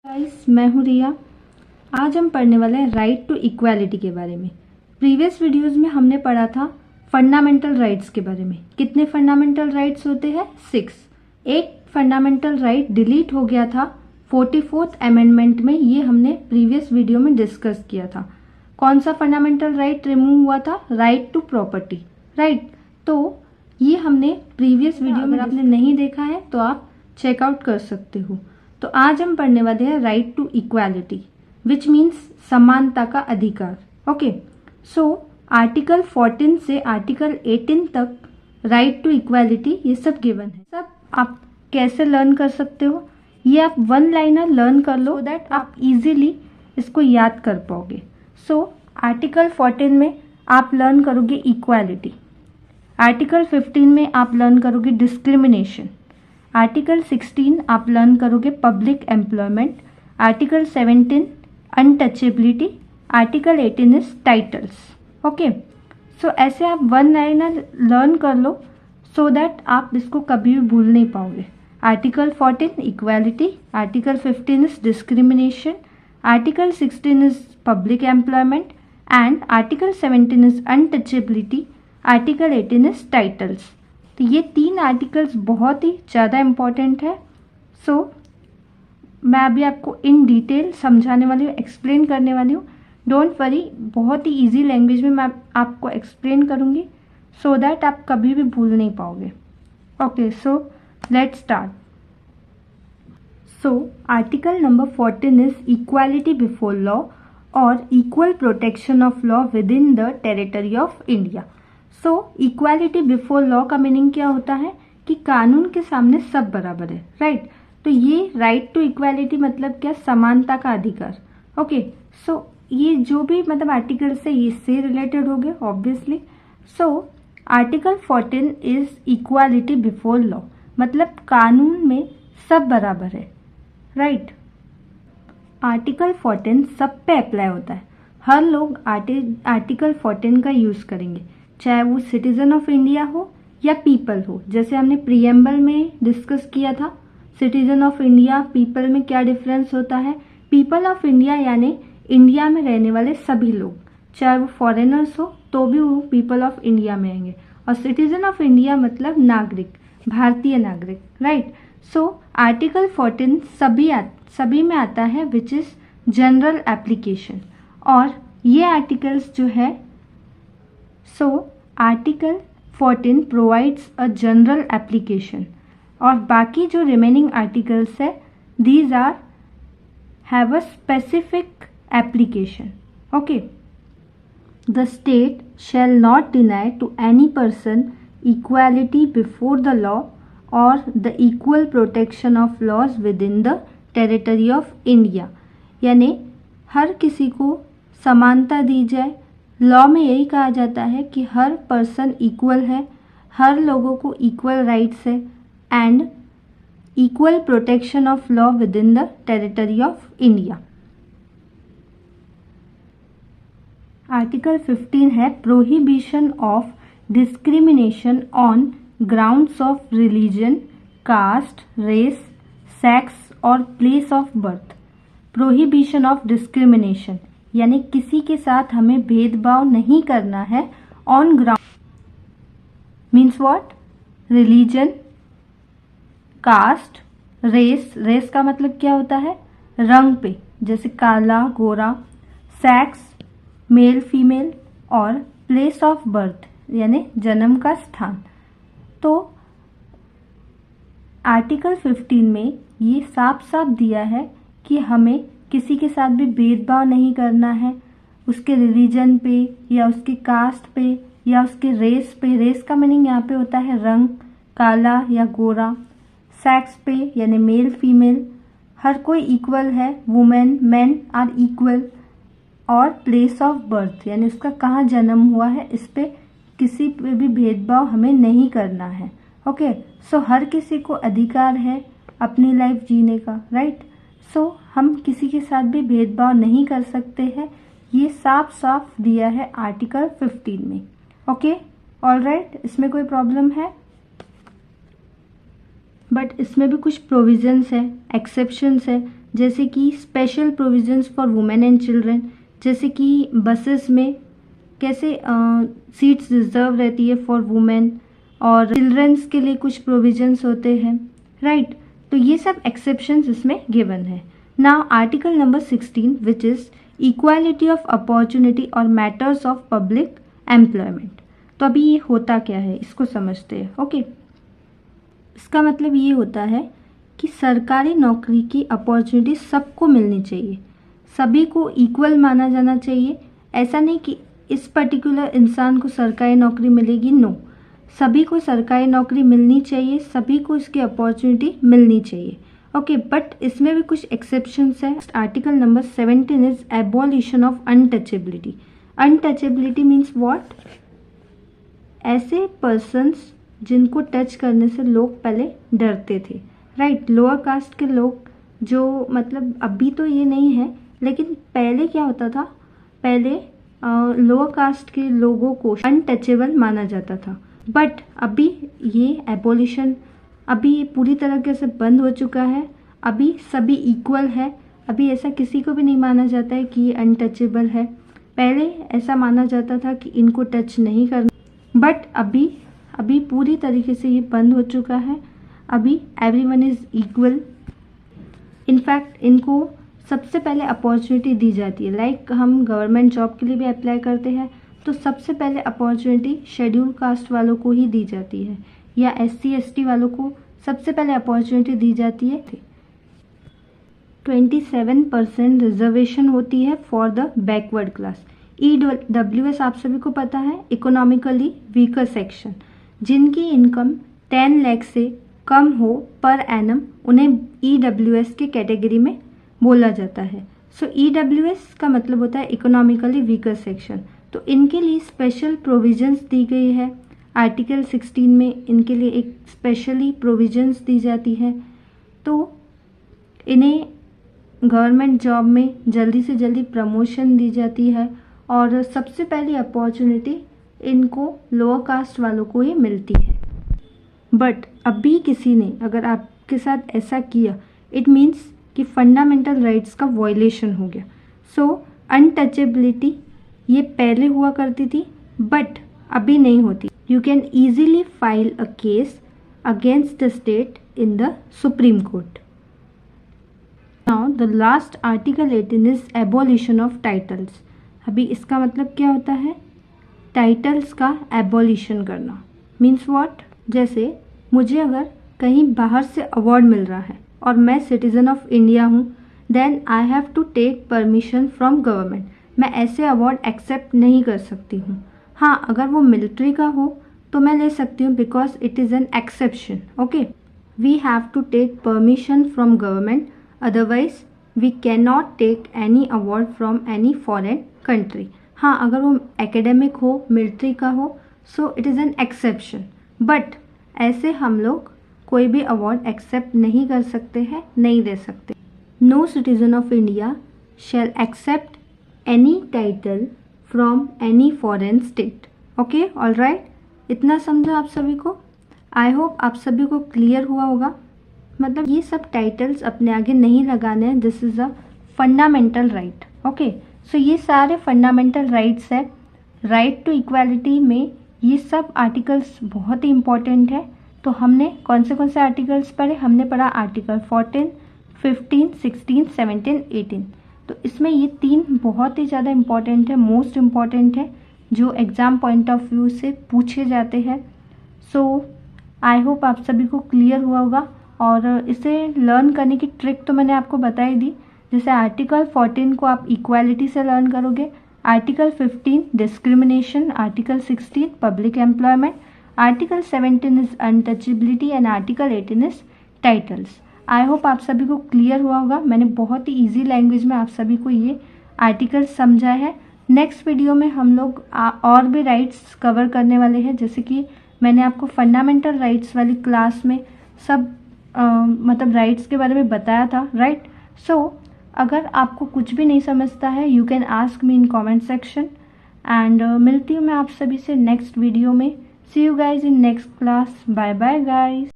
Guys, मैं हूँ रिया। आज हम पढ़ने वाले हैं राइट टू इक्वालिटी के बारे में। प्रीवियस वीडियोस में हमने पढ़ा था फंडामेंटल राइट्स के बारे में। कितने फंडामेंटल राइट्स होते हैं? 6। एक फंडामेंटल राइट डिलीट हो गया था 44th अमेंडमेंट में। ये हमने प्रीवियस वीडियो में डिस्कस किया था। कौन सा फंडामेंटल राइट रिमूव हुआ था? Right to property. राइट, तो ये हमने प्रीवियस वीडियो में, आपने नहीं देखा है तो आप चेकआउट कर सकते हो। तो आज हम पढ़ने वाले हैं right to equality, which means समानता का अधिकार। ओके, सो आर्टिकल 14 से आर्टिकल 18 तक राइट टू इक्वालिटी ये सब गिवन है। सब आप कैसे लर्न कर सकते हो, ये आप वन लाइनर लर्न कर लो, दैट आप इजीली इसको याद कर पाओगे। सो आर्टिकल 14 में आप लर्न करोगे इक्वालिटी, आर्टिकल 15 में आप लर्न करोगे डिस्क्रिमिनेशन, आर्टिकल 16 आप लर्न करोगे public employment, article 17 untouchability, article 18 is titles. Okay, so ऐसे आप वन लाइनर लर्न कर लो सो दैट आप इसको कभी भी भूल नहीं पाओगे। Article 14 equality, article 15 is discrimination, article 16 is public employment and article 17 is untouchability, article 18 is titles. तो ये 3 आर्टिकल्स बहुत ही ज़्यादा इम्पॉर्टेंट है। सो मैं अभी आपको इन डिटेल समझाने वाली हूँ, एक्सप्लेन करने वाली हूँ। डोंट वरी, बहुत ही इजी लैंग्वेज में मैं आपको एक्सप्लेन करूँगी सो दैट आप कभी भी भूल नहीं पाओगे। Okay, so let's start. So article number 14 is equality before law और equal protection of law within the territory of India. So equality before law का मीनिंग क्या होता है कि कानून के सामने सब बराबर है। राइट, तो ये राइट टू इक्वालिटी मतलब क्या? समानता का अधिकार। ओके, सो ये जो भी मतलब आर्टिकल से इससे रिलेटेड हो गए obviously. So article 14 is equality before law, मतलब कानून में सब बराबर है। राइट, आर्टिकल 14 सब पे अप्लाई होता है। हर लोग आर्टिकल 14 का यूज करेंगे, चाहे वो सिटीजन ऑफ इंडिया हो या पीपल हो। जैसे हमने प्रीएम्बल में डिस्कस किया था, सिटीजन ऑफ इंडिया पीपल में क्या डिफरेंस होता है। पीपल ऑफ इंडिया यानी इंडिया में रहने वाले सभी लोग, चाहे वो फॉरेनर्स हो तो भी वो पीपल ऑफ इंडिया में आएंगे। और सिटीजन ऑफ इंडिया मतलब नागरिक, भारतीय नागरिक। राइट, सो आर्टिकल 14 सभी में आता है, विच इज जनरल एप्लीकेशन। और ये आर्टिकल्स जो है, so article 14 provides a general application और बाकी जो रिमेनिंग आर्टिकल्स है, these are have a specific application. Okay, the state shall not deny to any person equality before the law और the equal protection of laws within the territory of India, यानी हर किसी को समानता दी जाए। Law में यही कहा जाता है कि हर पर्सन इक्वल है, हर लोगों को इक्वल राइट्स है and equal protection of law within the territory of India. Article 15 है prohibition of discrimination on grounds of religion, caste, race, sex और place of birth. Prohibition of discrimination यानी किसी के साथ हमें भेदभाव नहीं करना है on ground means what? Religion, caste, race, race का मतलब क्या होता है? रंग पे, जैसे काला, गोरा, सेक्स, मेल, फीमेल, और प्लेस ऑफ बर्थ यानी जन्म का स्थान। तो आर्टिकल 15 में ये साफ साफ दिया है कि हमें किसी के साथ भी भेदभाव नहीं करना है, उसके रिलीजन पे या उसके कास्ट पे या उसके रेस पे। रेस का मीनिंग यहाँ पे होता है रंग, काला या गोरा। सेक्स पे यानी मेल, फीमेल, हर कोई इक्वल है, वुमेन, मेन आर इक्वल। और प्लेस ऑफ बर्थ यानी उसका कहाँ जन्म हुआ है, इस पे किसी पे भी भेदभाव हमें नहीं करना है। ओके, सो हर किसी को अधिकार है अपनी लाइफ जीने का। राइट, सो हम किसी के साथ भी भेदभाव नहीं कर सकते हैं, ये साफ साफ दिया है आर्टिकल 15 में। ओके, ऑलराइट, इसमें कोई प्रॉब्लम है? बट इसमें भी कुछ प्रोविजंस है, एक्सेप्शंस है, जैसे कि special provisions for women and children, जैसे कि बसेस में कैसे सीट्स रिजर्व रहती है फॉर वुमेन और चिल्ड्रंस के लिए कुछ प्रोविजंस होते हैं, राइट। तो ये सब एक्सेप्शंस इसमें गिवन है। Now article number 16 which is equality of opportunity और मैटर्स ऑफ पब्लिक एम्प्लॉयमेंट। तो अभी ये होता क्या है इसको समझते हैं। ओके, इसका मतलब ये होता है कि सरकारी नौकरी की अपॉर्चुनिटी सबको मिलनी चाहिए, सभी को इक्वल माना जाना चाहिए। ऐसा नहीं कि इस पर्टिकुलर इंसान को सरकारी नौकरी मिलेगी, नो, सभी को सरकारी नौकरी मिलनी चाहिए, सभी को इसकी अपॉर्चुनिटी मिलनी चाहिए। ओके, बट इसमें भी कुछ एक्सेप्शंस है। Article number 17 is abolition of untouchability. Untouchability means what? ऐसे पर्सन्स जिनको टच करने से लोग पहले डरते थे, राइट। लोअर कास्ट के लोग जो, मतलब अभी तो ये नहीं है, लेकिन पहले क्या होता था, पहले लोअर कास्ट के लोगों को अनटचेबल माना जाता था। बट अभी ये एबॉलिशन, अभी ये पूरी तरीके से बंद हो चुका है। अभी सभी इक्वल है, अभी ऐसा किसी को भी नहीं माना जाता है कि ये अनटचेबल है। पहले ऐसा माना जाता था कि इनको टच नहीं करना, बट अभी पूरी तरीके से ये बंद हो चुका है। अभी एवरीवन इज इक्वल। इनफैक्ट इनको सबसे पहले अपॉर्चुनिटी दी जाती है। लाइक हम गवर्नमेंट जॉब के लिए भी अप्लाई करते हैं तो सबसे पहले अपॉर्चुनिटी शेड्यूल कास्ट वालों को ही दी जाती है, या SC ST वालों को सबसे पहले अपॉर्चुनिटी दी जाती है। 27% रिजर्वेशन होती है for the backward class. EWS आप सभी को पता है, इकोनॉमिकली वीकर सेक्शन, जिनकी इनकम 10 लाख से कम हो पर एनम, उन्हें EWS के कैटेगरी में बोला जाता है। सो EWS का मतलब होता है इकोनॉमिकली वीकर सेक्शन। तो इनके लिए स्पेशल प्रोविजंस दी गई है। आर्टिकल 16 में इनके लिए एक स्पेशली प्रोविजंस दी जाती है। तो इन्हें गवर्नमेंट जॉब में जल्दी से जल्दी प्रमोशन दी जाती है और सबसे पहली अपॉर्चुनिटी इनको लोअर कास्ट वालों को ही मिलती है। बट अभी किसी ने अगर आपके साथ ऐसा किया, इट मीन्स कि फंडामेंटल राइट्स का वायलेशन हो गया। सो अनटचेबिलिटी ये पहले हुआ करती थी, बट अभी नहीं होती। You can easily file a case against the state in the supreme court. Now the last article 18 is abolition of titles. अभी इसका मतलब क्या होता है? टाइटल्स का एबॉलिशन करना मीन्स व्हाट? जैसे मुझे अगर कहीं बाहर से अवार्ड मिल रहा है और मैं सिटीजन ऑफ इंडिया हूँ, then I have to take permission from government. मैं ऐसे अवार्ड एक्सेप्ट नहीं कर सकती हूँ। हाँ, अगर वो मिलिट्री का हो तो मैं ले सकती हूँ because it is an exception. Okay, we have to take permission from government, otherwise we can not take any award from any foreign country. हाँ, अगर वो एकेडमिक हो, मिलिट्री का हो, so it is an exception. But ऐसे हम लोग कोई भी अवार्ड एक्सेप्ट नहीं कर सकते हैं, नहीं दे सकते। No citizen of India shall accept any title from any foreign state. Okay, all right, इतना समझा आप सभी को? आई होप आप सभी को क्लियर हुआ होगा। मतलब ये सब टाइटल्स अपने आगे नहीं लगाने हैं, this is a fundamental right. Okay, so ये सारे फंडामेंटल राइट्स है। राइट टू इक्वालिटी में ये सब आर्टिकल्स बहुत ही इंपॉर्टेंट है। तो हमने कौन से आर्टिकल्स पढ़े? हमने पढ़ा आर्टिकल 14, 15, 16, 17, 18। तो इसमें ये 3 बहुत ही ज़्यादा इम्पॉर्टेंट है, मोस्ट इम्पॉर्टेंट है, जो एग्ज़ाम पॉइंट ऑफ व्यू से पूछे जाते हैं। सो आई होप आप सभी को क्लियर हुआ होगा। और इसे लर्न करने की ट्रिक तो मैंने आपको बता ही दी। जैसे आर्टिकल 14 को आप इक्वालिटी से लर्न करोगे, article 15 discrimination, article 16 public employment, article 17 is untouchability and article 18 is titles. I hope आप सभी को क्लियर हुआ होगा। मैंने बहुत ही ईजी लैंग्वेज में आप सभी को ये आर्टिकल्स समझा है। नेक्स्ट वीडियो में हम लोग और भी राइट्स कवर करने वाले हैं, जैसे कि मैंने आपको फंडामेंटल राइट्स वाली क्लास में सब मतलब राइट्स के बारे में बताया था, राइट। सो अगर आपको कुछ भी नहीं समझता है, you can ask me in comment section. And मिलती हूँ मैं आप सभी से नेक्स्ट वीडियो में। See you guys in next class. Bye bye guys.